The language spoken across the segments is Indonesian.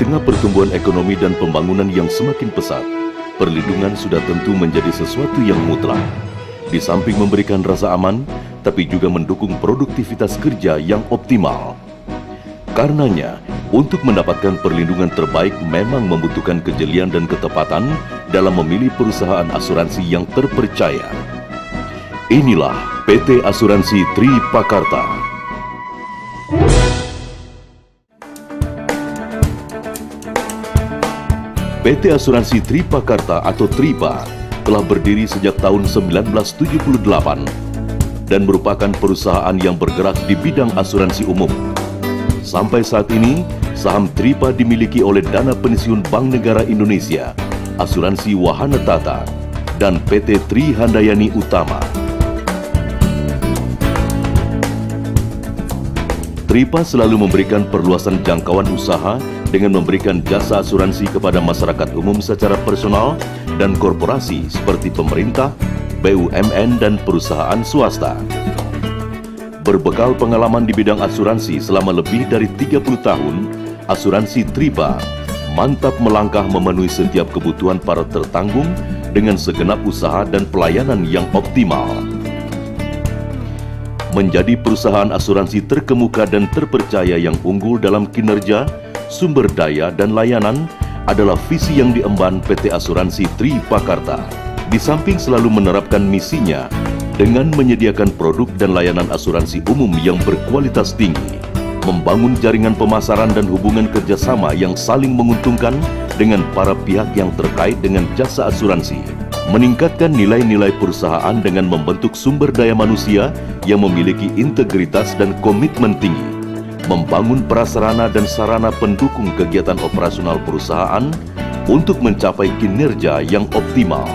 tengah pertumbuhan ekonomi dan pembangunan yang semakin pesat, perlindungan sudah tentu menjadi sesuatu yang mutlak. Di samping memberikan rasa aman, tapi juga mendukung produktivitas kerja yang optimal. Karenanya, untuk mendapatkan perlindungan terbaik memang membutuhkan kejelian dan ketepatan dalam memilih perusahaan asuransi yang terpercaya. Inilah PT Asuransi Tripakarta. PT Asuransi Tripakarta atau Tripa telah berdiri sejak tahun 1978 dan merupakan perusahaan yang bergerak di bidang asuransi umum. Sampai saat ini, saham Tripa dimiliki oleh Dana Pensiun Bank Negara Indonesia, Asuransi Wahana Tata, dan PT Tri Handayani Utama. Tripa selalu memberikan perluasan jangkauan usaha dengan memberikan jasa asuransi kepada masyarakat umum secara personal dan korporasi seperti pemerintah, BUMN, dan perusahaan swasta. Berbekal pengalaman di bidang asuransi selama lebih dari 30 tahun, Asuransi Tripa mantap melangkah memenuhi setiap kebutuhan para tertanggung dengan segenap usaha dan pelayanan yang optimal. Menjadi perusahaan asuransi terkemuka dan terpercaya yang unggul dalam kinerja, sumber daya, dan layanan adalah visi yang diemban PT Asuransi Tripakarta. Di samping selalu menerapkan misinya dengan menyediakan produk dan layanan asuransi umum yang berkualitas tinggi, membangun jaringan pemasaran dan hubungan kerjasama yang saling menguntungkan dengan para pihak yang terkait dengan jasa asuransi, meningkatkan nilai-nilai perusahaan dengan membentuk sumber daya manusia yang memiliki integritas dan komitmen tinggi, membangun prasarana dan sarana pendukung kegiatan operasional perusahaan untuk mencapai kinerja yang optimal.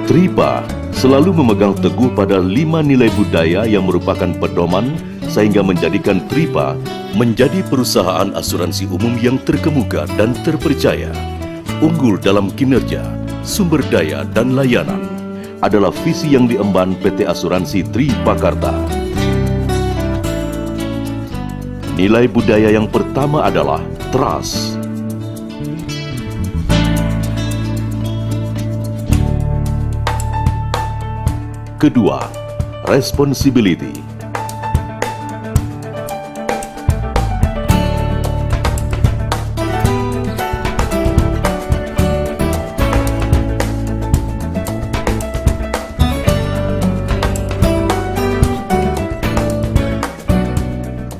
Tripa selalu memegang teguh pada 5 nilai budaya yang merupakan pedoman sehingga menjadikan Tripa menjadi perusahaan asuransi umum yang terkemuka dan terpercaya. Unggul dalam kinerja, sumber daya, dan layanan adalah visi yang diemban PT Asuransi Tripakarta. Nilai budaya yang pertama adalah trust. Kedua, responsibility.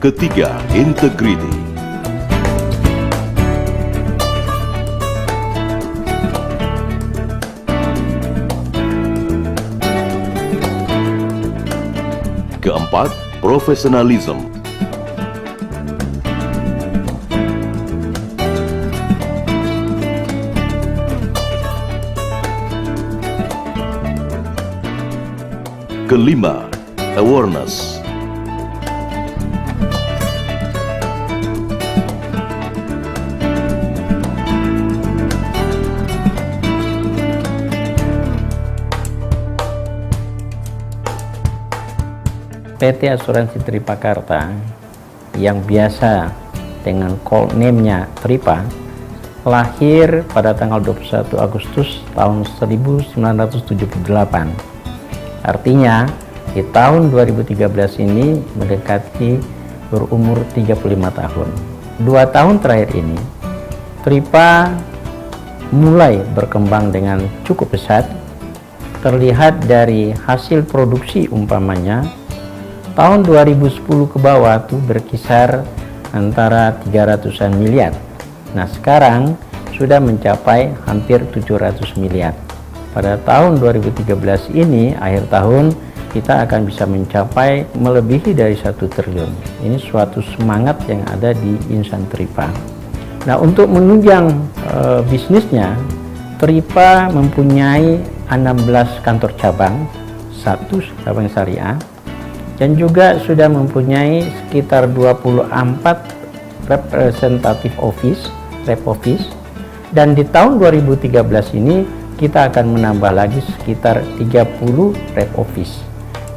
Ketiga, integrity. Keempat, profesionalism. Kelima, awareness. PT Asuransi Tripakarta yang biasa dengan call name-nya Tripa lahir pada tanggal 21 Agustus tahun 1978. Artinya di tahun 2013 ini mendekati berumur 35 tahun. 2 tahun terakhir ini Tripa mulai berkembang dengan cukup pesat. Terlihat dari hasil produksi umpamanya tahun 2010 ke bawah tuh berkisar antara 300-an miliar. Nah sekarang sudah mencapai hampir 700 miliar. Pada tahun 2013 ini, akhir tahun, kita akan bisa mencapai melebihi dari 1 triliun. Ini suatu semangat yang ada di insan Tripa. Nah untuk menunjang bisnisnya, Tripa mempunyai 16 kantor cabang, 1 cabang syariah, dan juga sudah mempunyai sekitar 24 representative office, rep office, dan di tahun 2013 ini kita akan menambah lagi sekitar 30 rep office.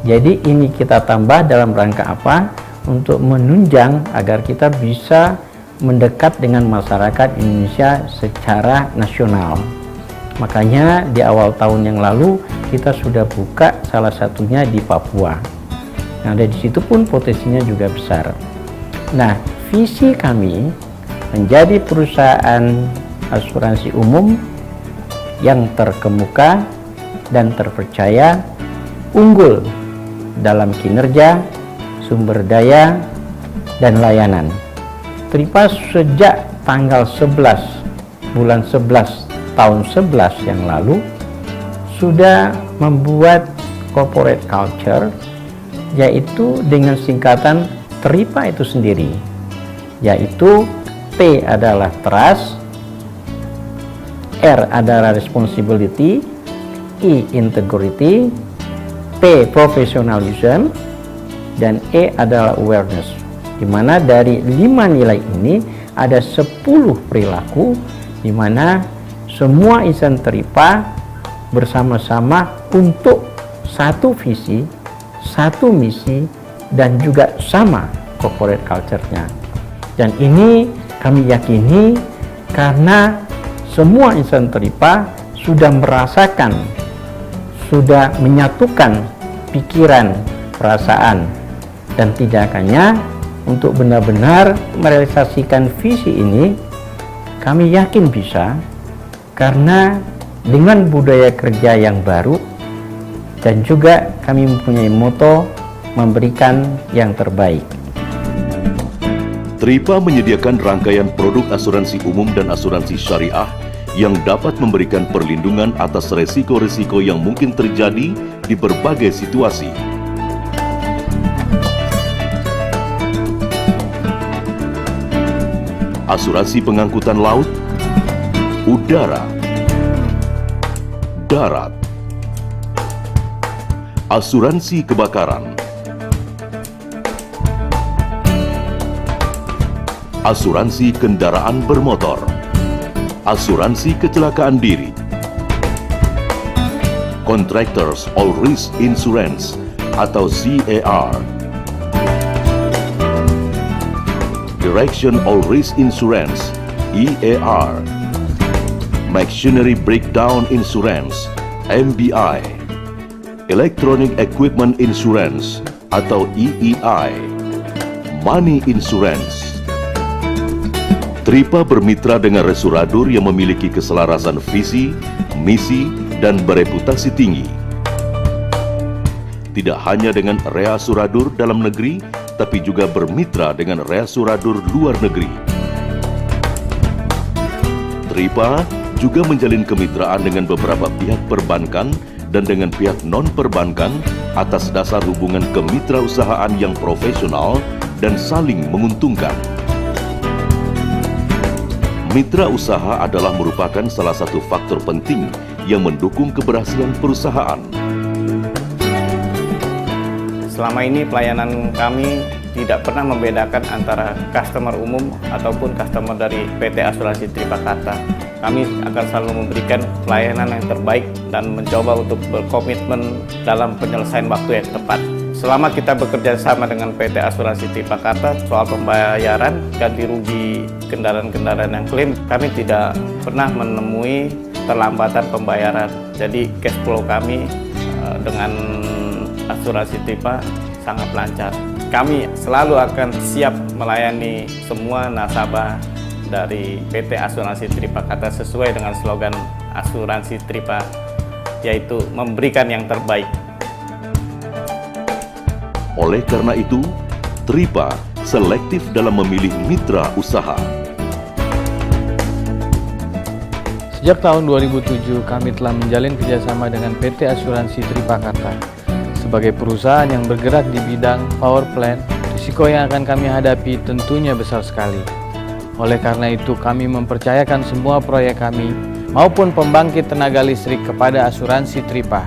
Jadi ini kita tambah dalam rangka apa? Untuk menunjang agar kita bisa mendekat dengan masyarakat Indonesia secara nasional. Makanya di awal tahun yang lalu kita sudah buka salah satunya di Papua. Nah, dari situ pun potensinya juga besar. Nah, visi kami menjadi perusahaan asuransi umum yang terkemuka dan terpercaya, unggul dalam kinerja, sumber daya, dan layanan. Tripa sejak tanggal 11 bulan 11 tahun 11 yang lalu sudah membuat corporate culture, yaitu dengan singkatan Tripa itu sendiri, yaitu T adalah trust, R adalah responsibility, I integrity, P professionalism, dan E adalah awareness. Di mana dari 5 nilai ini ada 10 perilaku di mana semua insan Tripa bersama-sama untuk satu visi, satu misi, dan juga sama corporate culture-nya. Dan ini kami yakini karena semua insan Tripa sudah merasakan, sudah menyatukan pikiran, perasaan, dan tindakannya untuk benar-benar merealisasikan visi ini. Kami yakin bisa, karena dengan budaya kerja yang baru dan juga kami mempunyai moto memberikan yang terbaik. Tripa menyediakan rangkaian produk asuransi umum dan asuransi syariah yang dapat memberikan perlindungan atas resiko-resiko yang mungkin terjadi di berbagai situasi. Asuransi pengangkutan laut, udara, darat, asuransi kebakaran, asuransi kendaraan bermotor, asuransi kecelakaan diri, Contractors All Risk Insurance atau CAR, Direction All Risk Insurance EAR, Machinery Breakdown Insurance MBI, Electronic Equipment Insurance atau EEI, Money Insurance. Tripa bermitra dengan resuradur yang memiliki keselarasan visi, misi, dan bereputasi tinggi. Tidak hanya dengan reasuradur dalam negeri, tapi juga bermitra dengan reasuradur luar negeri. Tripa juga menjalin kemitraan dengan beberapa pihak perbankan dan dengan pihak non-perbankan atas dasar hubungan kemitrausahaan yang profesional dan saling menguntungkan. Mitra usaha adalah merupakan salah satu faktor penting yang mendukung keberhasilan perusahaan. Selama ini pelayanan kami tidak pernah membedakan antara customer umum ataupun customer dari PT Asuransi Tripakarta. Kami akan selalu memberikan pelayanan yang terbaik dan mencoba untuk berkomitmen dalam penyelesaian waktu yang tepat. Selama kita bekerja sama dengan PT Asuransi Tripakarta soal pembayaran ganti rugi kendaraan-kendaraan yang klaim, kami tidak pernah menemui terlambatan pembayaran. Jadi cash flow kami dengan asuransi Tripa sangat lancar. Kami selalu akan siap melayani semua nasabah dari PT Asuransi Tripakarta sesuai dengan slogan asuransi Tripa, yaitu memberikan yang terbaik. Oleh karena itu, Tripa selektif dalam memilih mitra usaha. Sejak tahun 2007, kami telah menjalin kerjasama dengan PT Asuransi Tripakarta. Sebagai perusahaan yang bergerak di bidang power plant, risiko yang akan kami hadapi tentunya besar sekali. Oleh karena itu, kami mempercayakan semua proyek kami maupun pembangkit tenaga listrik kepada asuransi Tripa.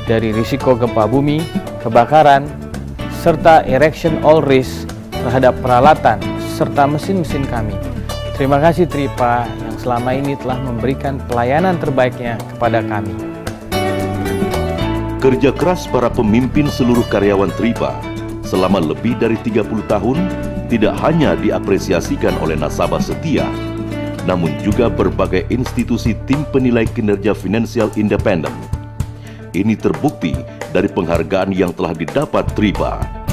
Dari risiko gempa bumi, kebakaran, serta erection all risk terhadap peralatan serta mesin-mesin kami. Terima kasih Tripa yang selama ini telah memberikan pelayanan terbaiknya kepada kami. Kerja keras para pemimpin seluruh karyawan Tripa selama lebih dari 30 tahun tidak hanya diapresiasikan oleh nasabah setia, namun juga berbagai institusi tim penilai kinerja finansial independen. Ini terbukti dari penghargaan yang telah didapat Tripa.